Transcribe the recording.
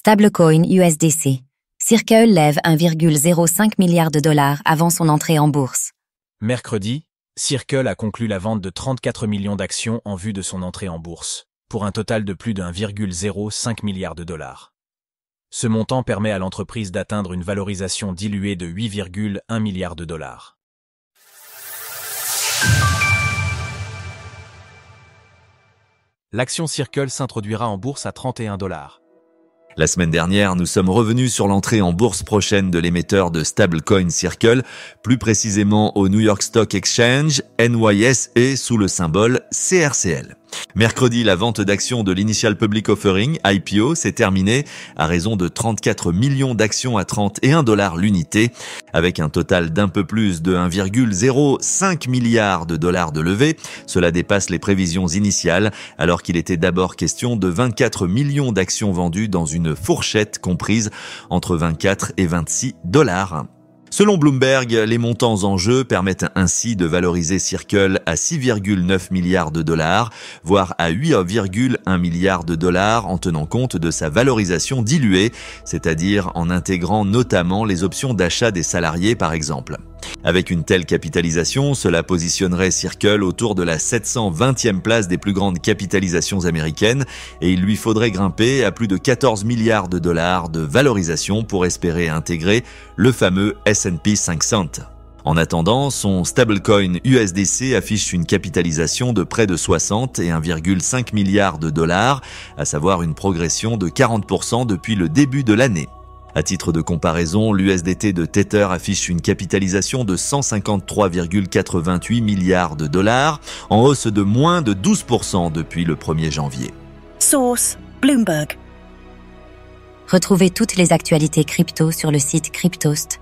Stablecoin USDC. Circle lève 1,05 milliard de dollars avant son entrée en bourse. Mercredi, Circle a conclu la vente de 34 millions d'actions en vue de son entrée en bourse, pour un total de plus de 1,05 milliard de dollars. Ce montant permet à l'entreprise d'atteindre une valorisation diluée de 8,1 milliards de dollars. L'action Circle s'introduira en bourse à 31 $. La semaine dernière, nous sommes revenus sur l'entrée en bourse prochaine de l'émetteur de stablecoin Circle, plus précisément au New York Stock Exchange, NYSE, sous le symbole CRCL. Mercredi, la vente d'actions de l'Initial Public Offering, IPO, s'est terminée à raison de 34 millions d'actions à 31 $ l'unité, avec un total d'un peu plus de 1,05 milliard de dollars de levée. Cela dépasse les prévisions initiales, alors qu'il était d'abord question de 24 millions d'actions vendues dans une fourchette comprise entre 24 et 26 $. Selon Bloomberg, les montants en jeu permettent ainsi de valoriser Circle à 6,9 milliards de dollars, voire à 8,1 milliards de dollars en tenant compte de sa valorisation diluée, c'est-à-dire en intégrant notamment les options d'achat des salariés par exemple. Avec une telle capitalisation, cela positionnerait Circle autour de la 720e place des plus grandes capitalisations américaines et il lui faudrait grimper à plus de 14 milliards de dollars de valorisation pour espérer intégrer le fameux S&P 500. En attendant, son stablecoin USDC affiche une capitalisation de près de 60 et 1,5 milliards de dollars, à savoir une progression de 40% depuis le début de l'année. À titre de comparaison, l'USDT de Tether affiche une capitalisation de 153,88 milliards de dollars, en hausse de moins de 12% depuis le 1er janvier. Source: Bloomberg. Retrouvez toutes les actualités crypto sur le site cryptost.fr.